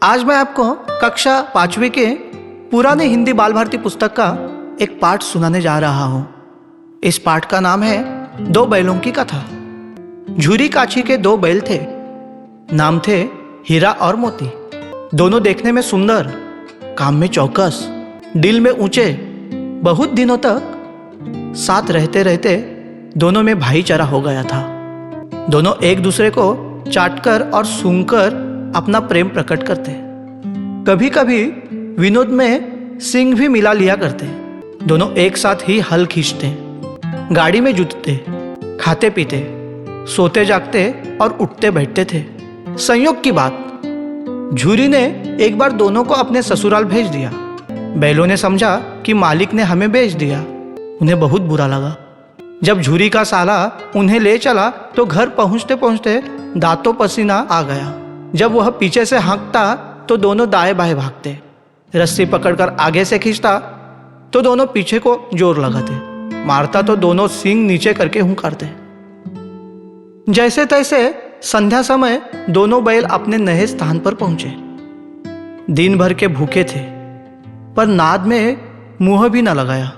आज मैं आपको कक्षा 5वीं के पुराने हिंदी बाल भारती पुस्तक का एक पाठ सुनाने जा रहा हूँ। इस पाठ का नाम है दो बैलों की कथा। झूरी काछी के दो बैल थे, नाम थे हीरा और मोती। दोनों देखने में सुंदर, काम में चौकस, दिल में ऊंचे। बहुत दिनों तक साथ रहते रहते दोनों में भाईचारा हो गया था। दोनों एक दूसरे को चाटकर और सूंघकर अपना प्रेम प्रकट करते। कभी कभी विनोद में सिंग भी मिला लिया करते। दोनों एक साथ ही हल खींचते, गाड़ी में जुटते, खाते पीते, सोते जागते और उठते बैठते थे। संयोग की बात, झूरी ने एक बार दोनों को अपने ससुराल भेज दिया। बैलों ने समझा कि मालिक ने हमें भेज दिया। उन्हें बहुत बुरा लगा। जब झूरी का साला उन्हें ले चला तो घर पहुंचते पहुंचते दांतों पसीना आ गया। जब वह पीछे से हाँकता तो दोनों दाएं बाएं भागते। रस्सी पकड़कर आगे से खींचता तो दोनों पीछे को जोर लगाते। मारता तो दोनों सींग नीचे करके हुंकारते। जैसे तैसे संध्या समय दोनों बैल अपने नए स्थान पर पहुंचे। दिन भर के भूखे थे, पर नाद में मुंह भी न लगाया।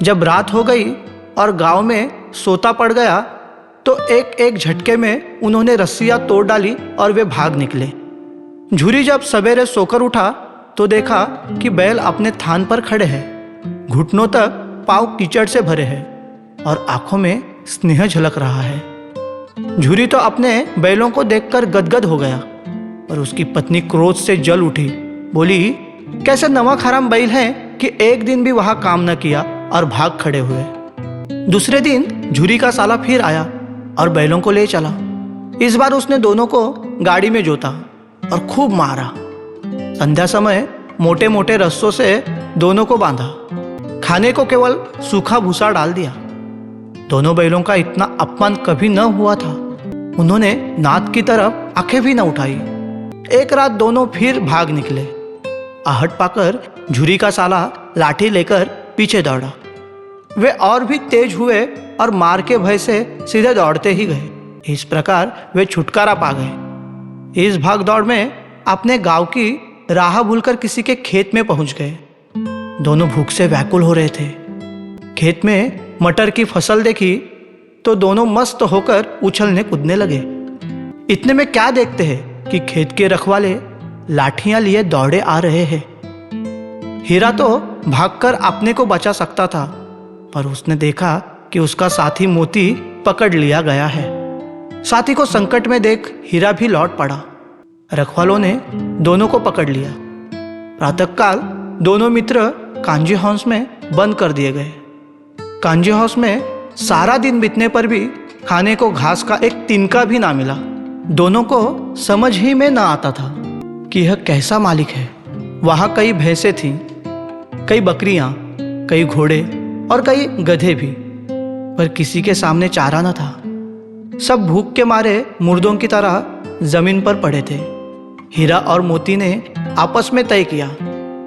जब रात हो गई और गांव में सोता पड़ गया तो एक एक झटके में उन्होंने रस्सियां तोड़ डाली और वे भाग निकले। झूरी जब सवेरे सोकर उठा तो देखा कि बैल अपने थान पर खड़े हैं। घुटनों तक पांव कीचड़ से भरे हैं और आंखों में स्नेह झलक रहा है। झूरी तो अपने बैलों को देखकर गदगद हो गया, और उसकी पत्नी क्रोध से जल उठी। बोली, कैसे नमक हराम बैल हैं कि एक दिन भी वहां काम न किया और भाग खड़े हुए। दूसरे दिन झूरी का साला फिर आया और बैलों को ले चला। इस बार उसने दोनों को गाड़ी में जोता और खूब मारा। संध्या समय मोटे मोटे रस्सों से दोनों को बांधा। खाने को केवल सूखा भूसा डाल दिया। दोनों बैलों का इतना अपमान कभी न हुआ था। उन्होंने नाद की तरफ आंखें भी न उठाई। एक रात दोनों फिर भाग निकले। आहट पाकर झूरी का साला लाठी लेकर पीछे दौड़ा। वे और भी तेज हुए और मार के भय से सीधे दौड़ते ही गए। इस प्रकार वे छुटकारा पा गए। इस भाग दौड़ में अपने गांव की राह भूलकर किसी के खेत में पहुंच गए। दोनों भूख से व्याकुल हो रहे थे। खेत में मटर की फसल देखी तो दोनों मस्त होकर उछलने कूदने लगे। इतने में क्या देखते हैं कि खेत के रखवाले लाठियां लिए दौड़े आ रहे हैं। हीरा तो भागकर अपने को बचा सकता था, पर उसने देखा कि उसका साथी मोती पकड़ लिया गया है। साथी को संकट में देख हीरा भी लौट पड़ा। रखवालों ने दोनों को पकड़ लिया। प्रातःकाल दोनों मित्र कांजी हाउस में बंद कर दिए गए। कांजी हाउस में सारा दिन बीतने पर भी खाने को घास का एक तिनका भी ना मिला। दोनों को समझ ही में ना आता था कि यह कैसा मालिक है। वहाँ कई भैंसें थीं, कई बकरियां, कई घोड़े और कई गधे भी, पर किसी के सामने चारा न था। सब भूख के मारे मुर्दों की तरह जमीन पर पड़े थे। हीरा और मोती ने आपस में तय किया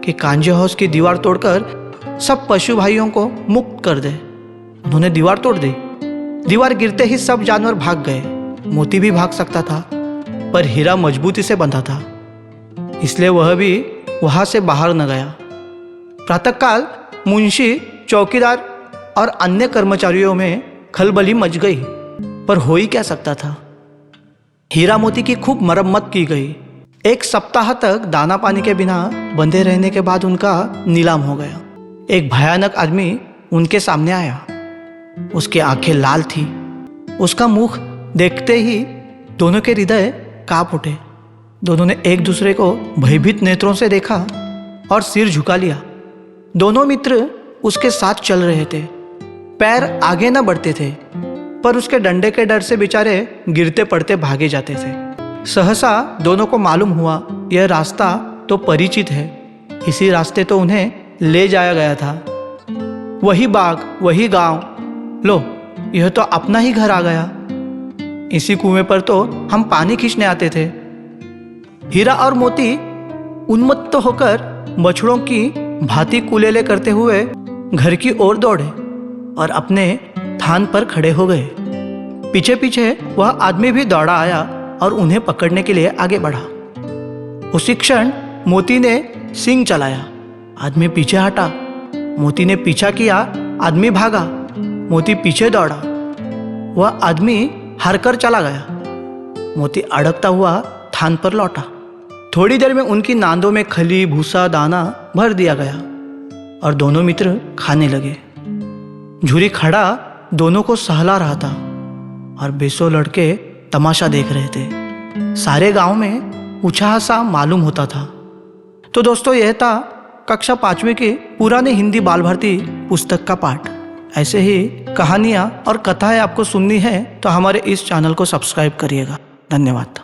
कि कांजी हाउस की दीवार तोड़कर सब पशु भाइयों को मुक्त कर दे। उन्होंने दीवार तोड़ दी। दीवार गिरते ही सब जानवर भाग गए। मोती भी भाग सकता था, पर हीरा मजबूती से बंधा था, इसलिए वह भी वहां से बाहर न गया। प्रातःकाल मुंशी, चौकीदार और अन्य कर्मचारियों में खलबली मच गई, पर हो ही क्या सकता था। हीरा मोती की खूब मरम्मत की गई। एक सप्ताह तक दाना पानी के बिना बंधे रहने के बाद उनका नीलाम हो गया। एक भयानक आदमी उनके सामने आया। उसकी आंखें लाल थी। उसका मुख देखते ही दोनों के हृदय कांप उठे। दोनों ने एक दूसरे को भयभीत नेत्रों से देखा और सिर झुका लिया। दोनों मित्र उसके साथ चल रहे थे। पैर आगे न बढ़ते थे, पर उसके डंडे के डर से बेचारे गिरते पड़ते भागे जाते थे। सहसा दोनों को मालूम हुआ यह रास्ता तो परिचित है। इसी रास्ते तो उन्हें ले जाया गया था। वही बाग, वही गांव। लो, यह तो अपना ही घर आ गया। इसी कुएं पर तो हम पानी खींचने आते थे। हीरा और मोती उन्मत्त होकर बछड़ों की भांति कुलेले करते हुए घर की ओर दौड़े और अपने थान पर खड़े हो गए। पीछे पीछे वह आदमी भी दौड़ा आया और उन्हें पकड़ने के लिए आगे बढ़ा। उसी क्षण मोती ने सींग चलाया। आदमी पीछे हटा। मोती ने पीछा किया। आदमी भागा। मोती पीछे दौड़ा। वह आदमी हारकर चला गया। मोती अड़कता हुआ थान पर लौटा। थोड़ी देर में उनकी नांदों में खली, भूसा, दाना भर दिया गया और दोनों मित्र खाने लगे। झूरी खड़ा दोनों को सहला रहा था और बेसों लड़के तमाशा देख रहे थे। सारे गांव में उत्साह सा मालूम होता था। तो दोस्तों, यह था कक्षा 5वीं की पुरानी हिंदी बाल भारती पुस्तक का पाठ। ऐसे ही कहानियाँ और कथाएं आपको सुननी है तो हमारे इस चैनल को सब्सक्राइब करिएगा। धन्यवाद।